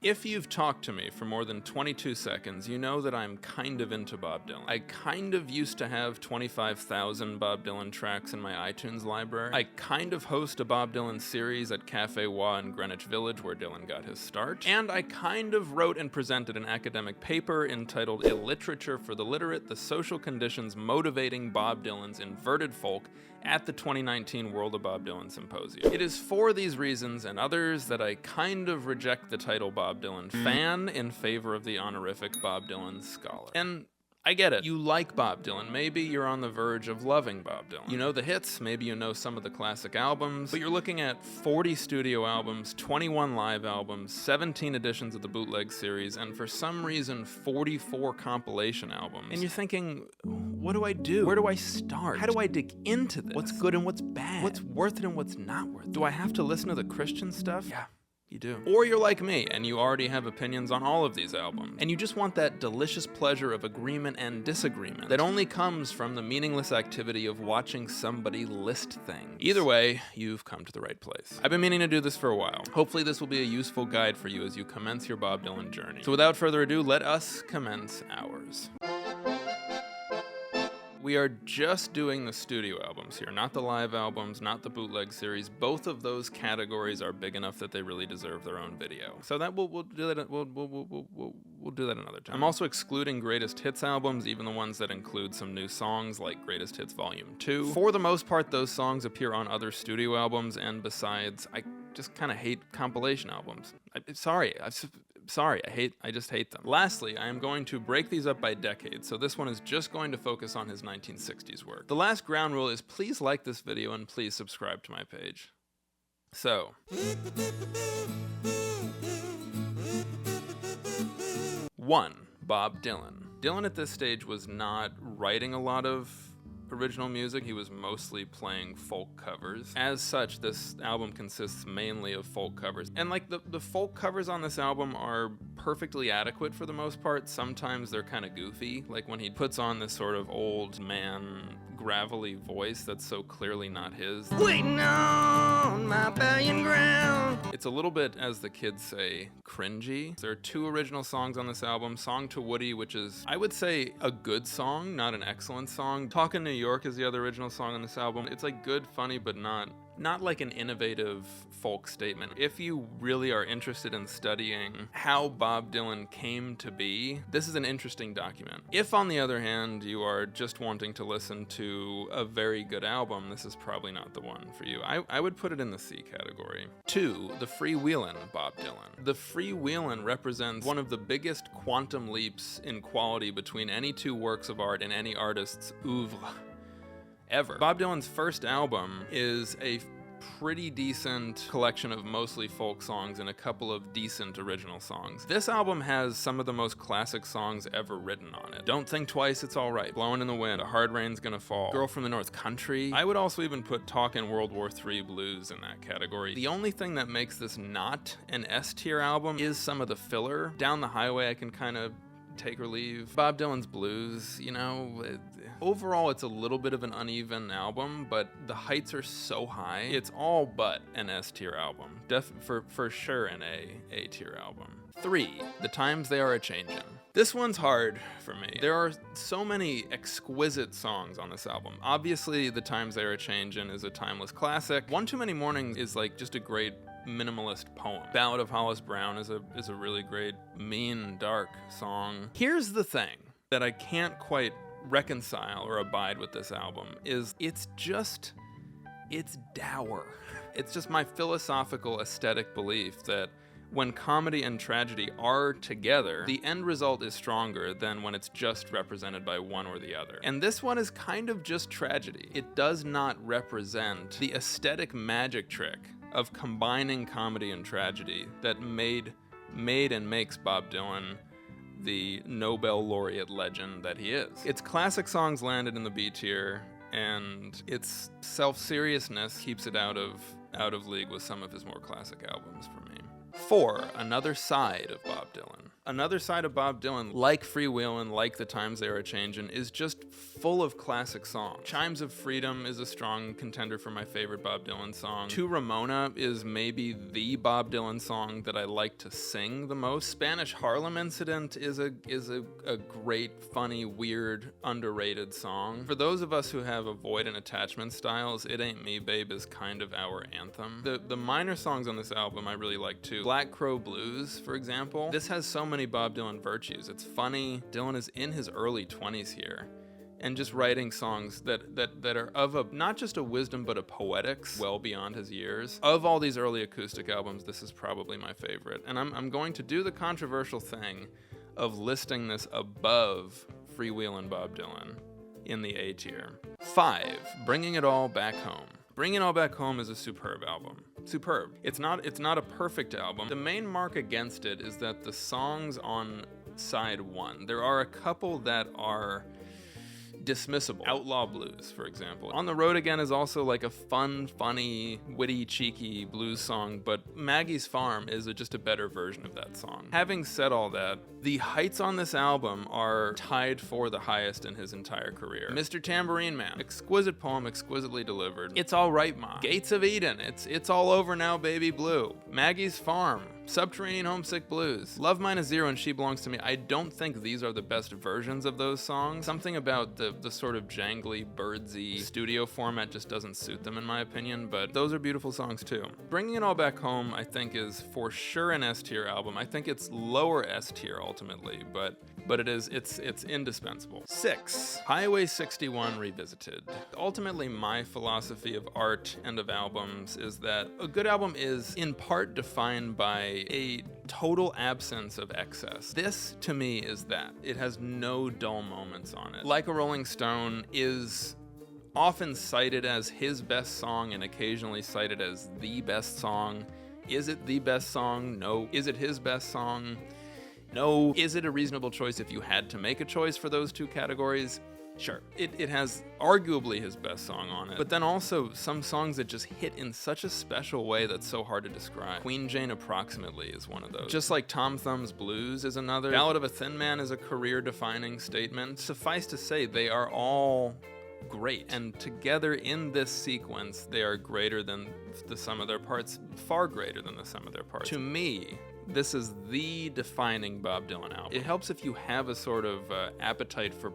If you've talked to me for more than 22 seconds, you know that I'm kind of into Bob Dylan. I kind of used to have 25,000 Bob Dylan tracks in my iTunes library. I kind of host a Bob Dylan series at Cafe Wa in Greenwich Village where Dylan got his start. And I kind of wrote and presented an academic paper entitled Illiterature for the Literate, the Social Conditions Motivating Bob Dylan's Inverted Folk at the 2019 World of Bob Dylan Symposium. It is for these reasons and others that I kind of reject the title Bob Dylan fan in favor of the honorific Bob Dylan scholar. And I get it. You like Bob Dylan. Maybe you're on the verge of loving Bob Dylan. You know the hits, maybe you know some of the classic albums, but you're looking at 40 studio albums, 21 live albums, 17 editions of the bootleg series, and for some reason 44 compilation albums. And you're thinking, what do I do? Where do I start? How do I dig into this? What's good and what's bad? What's worth it and what's not worth it? Do I have to listen to the Christian stuff? Yeah. You do. Or you're like me, and you already have opinions on all of these albums, and you just want that delicious pleasure of agreement and disagreement that only comes from the meaningless activity of watching somebody list things. Either way, you've come to the right place. I've been meaning to do this for a while. Hopefully this will be a useful guide for you as you commence your Bob Dylan journey. So without further ado, let us commence ours. We are just doing the studio albums here, not the live albums, not the bootleg series. Both of those categories are big enough that they really deserve their own video. So that we'll do that. We'll do that another time. I'm also excluding greatest hits albums, even the ones that include some new songs like Greatest Hits Volume 2. For the most part, those songs appear on other studio albums, and besides, I just kind of hate compilation albums. I just hate them. Lastly, I am going to break these up by decade, so this one is just going to focus on his 1960s work. The last ground rule is please like this video and please subscribe to my page. So. 1. Bob Dylan. Dylan at this stage was not writing a lot of original music. He was mostly playing folk covers. As such, this album consists mainly of folk covers. And like the folk covers on this album are perfectly adequate for the most part. Sometimes they're kind of goofy, like when he puts on this sort of old man gravelly voice that's so clearly not his. Waiting on my burying ground. It's a little bit, as the kids say, cringy. There are 2 original songs on this album. Song to Woody, which is, I would say, a good song, not an excellent song. Talkin' New York is the other original song on this album. It's like good, funny, but not like an innovative folk statement. If you really are interested in studying how Bob Dylan came to be, this is an interesting document. If, on the other hand, you are just wanting to listen to a very good album, this is probably not the one for you. I would put it in the C category. 2. The Freewheelin' Bob Dylan. The Freewheelin' represents one of the biggest quantum leaps in quality between any 2 works of art in any artist's oeuvre ever. Bob Dylan's first album is a pretty decent collection of mostly folk songs and a couple of decent original songs. This album has some of the most classic songs ever written on it. Don't Think Twice, It's Alright, Blowin' in the Wind, A Hard Rain's Gonna Fall, Girl from the North Country. I would also even put Talkin' World War III Blues in that category. The only thing that makes this not an S-tier album is some of the filler. Down the Highway I can kind of take or leave. Bob Dylan's blues, overall it's a little bit of an uneven album, but the heights are so high, it's all but an S-tier album. For sure an A-tier album. 3. The Times They Are A-Changin'. This one's hard for me. There are so many exquisite songs on this album. Obviously, The Times They Are A-Changin' is a timeless classic. One Too Many Mornings is like just a great minimalist poem. Ballad of Hollis Brown is a really great, mean, dark song. Here's the thing that I can't quite reconcile or abide with this album is it's dour. It's just my philosophical aesthetic belief that when comedy and tragedy are together, the end result is stronger than when it's just represented by one or the other. And this one is kind of just tragedy. It does not represent the aesthetic magic trick of combining comedy and tragedy that made and makes Bob Dylan the Nobel laureate legend that he is. Its classic songs landed in the B tier, and its self-seriousness keeps it out of league with some of his more classic albums for me. 4. Another Side of Bob Dylan. another side of Bob Dylan, like Freewheelin', like The Times They Are A-Changin', is just full of classic songs. Chimes of Freedom is a strong contender for my favorite Bob Dylan song. To Ramona is maybe the Bob Dylan song that I like to sing the most. Spanish Harlem Incident is a great, funny, weird, underrated song. For those of us who have avoidant attachment styles, It Ain't Me Babe is kind of our anthem. The minor songs on this album I really like too. Black Crow Blues, for example. This has so many Bob Dylan virtues. It's funny. Dylan is in his early 20s here, and just writing songs that are of not just a wisdom but a poetics well beyond his years. Of all these early acoustic albums, this is probably my favorite. And I'm going to do the controversial thing of listing this above Freewheelin' Bob Dylan in the A tier. 5, Bringing It All Back Home. Bringing It All Back Home is a superb album. Superb. It's not a perfect album. The main mark against it is that the songs on side 1, there are a couple that are dismissible. Outlaw Blues, for example. On the Road Again is also like a fun, funny, witty, cheeky blues song, but Maggie's Farm is just a better version of that song. Having said all that, the heights on this album are tied for the highest in his entire career. Mr. Tambourine Man, exquisite poem, exquisitely delivered. It's All Right Ma. Gates of Eden, It's All Over Now, Baby Blue. Maggie's Farm, Subterranean Homesick Blues. Love Mine is Zero and She Belongs to Me. I don't think these are the best versions of those songs. Something about the sort of jangly, birdsy studio format just doesn't suit them in my opinion, but those are beautiful songs too. Bringing It All Back Home, I think, is for sure an S tier album. I think it's lower S tier ultimately, but it's indispensable. 6, Highway 61 Revisited. Ultimately, my philosophy of art and of albums is that a good album is in part defined by a total absence of excess. This, to me, is that. It has no dull moments on it. Like a Rolling Stone is often cited as his best song and occasionally cited as the best song. Is it the best song? No. Is it his best song? No. Is it a reasonable choice if you had to make a choice for those two categories? Sure. It has arguably his best song on it, but then also some songs that just hit in such a special way that's so hard to describe. Queen Jane Approximately is one of those. Just like Tom Thumb's Blues is another. Ballad of a Thin Man is a career-defining statement. Suffice to say, they are all great, and together in this sequence, they are greater than the sum of their parts, far greater than the sum of their parts. To me, this is the defining Bob Dylan album. It helps if you have a sort of appetite for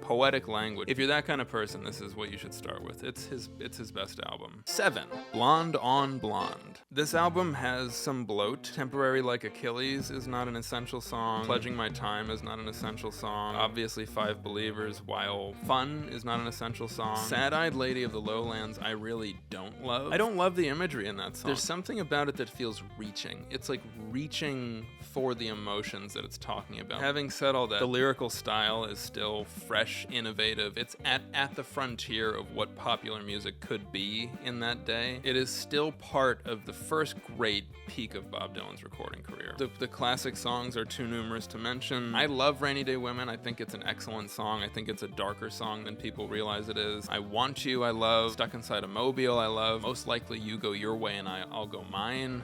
poetic language. If you're that kind of person, this is what you should start with. It's his best album. 7, Blonde on Blonde. This album has some bloat. Temporary Like Achilles is not an essential song. Pledging My Time is not an essential song. Obviously Five Believers, while fun, is not an essential song. Sad-Eyed Lady of the Lowlands I really don't love. I don't love the imagery in that song. There's something about it that feels reaching. It's like reaching for the emotions that it's talking about. Having said all that, the lyrical style is still fresh, innovative. It's at the frontier of what popular music could be in that day. It is still part of the first great peak of Bob Dylan's recording career. The classic songs are too numerous to mention. I love Rainy Day Women. I think it's an excellent song. I think it's a darker song than people realize it is. I Want You, I love. Stuck Inside a Mobile, I love. Most Likely You Go Your Way and I'll Go Mine,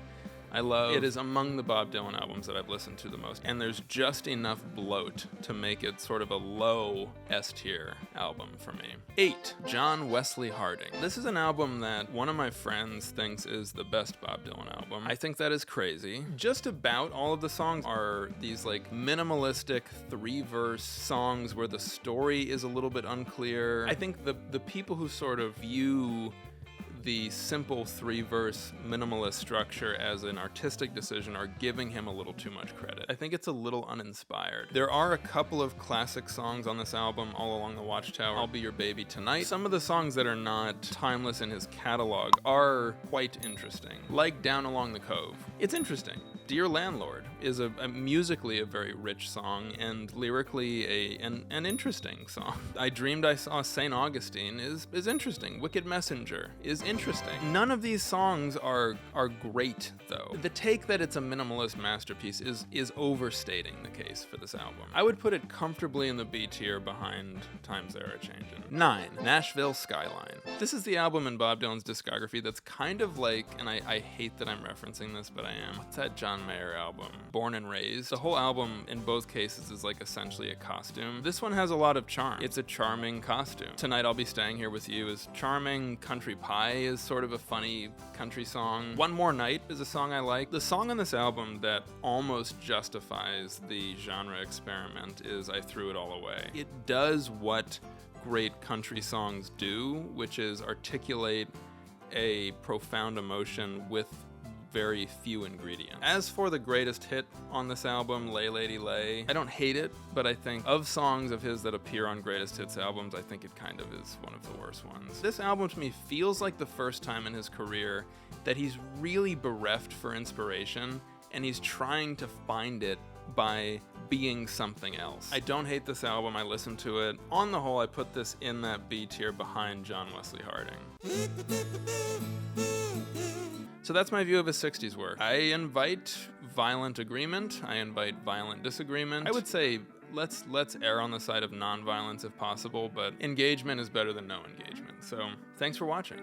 I love. It is among the Bob Dylan albums that I've listened to the most, and there's just enough bloat to make it sort of a low S-tier album for me. 8, John Wesley Harding. This is an album that one of my friends thinks is the best Bob Dylan album. I think that is crazy. Just about all of the songs are these like minimalistic 3-verse songs where the story is a little bit unclear. I think the people who sort of view the simple 3-verse minimalist structure as an artistic decision are giving him a little too much credit. I think it's a little uninspired. There are a couple of classic songs on this album, All Along the Watchtower, I'll Be Your Baby Tonight. Some of the songs that are not timeless in his catalog are quite interesting, like Down Along the Cove. It's interesting. Dear Landlord is musically a very rich song and lyrically an interesting song. I Dreamed I Saw St. Augustine is interesting. Wicked Messenger is interesting. None of these songs are great though. The take that it's a minimalist masterpiece is overstating the case for this album. I would put it comfortably in the B tier behind Times They Are A-Changin'. 9, Nashville Skyline. This is the album in Bob Dylan's discography that's kind of like, and I hate that I'm referencing this, but I am. What's that John Mayer album? Born and Raised. The whole album, in both cases, is like essentially a costume. This one has a lot of charm. It's a charming costume. Tonight I'll Be Staying Here With You is charming. Country Pie is sort of a funny country song. One More Night is a song I like. The song on this album that almost justifies the genre experiment is I Threw It All Away. It does what great country songs do, which is articulate a profound emotion with very few ingredients. As for the greatest hit on this album, Lay Lady Lay, I don't hate it, but I think of songs of his that appear on greatest hits albums, I think it kind of is one of the worst ones. This album to me feels like the first time in his career that he's really bereft for inspiration, and he's trying to find it by being something else. I don't hate this album, I listen to it. On the whole, I put this in that B tier behind John Wesley Harding. So that's my view of his 60s work. I invite violent agreement. I invite violent disagreement. I would say let's err on the side of nonviolence if possible, but engagement is better than no engagement. So thanks for watching.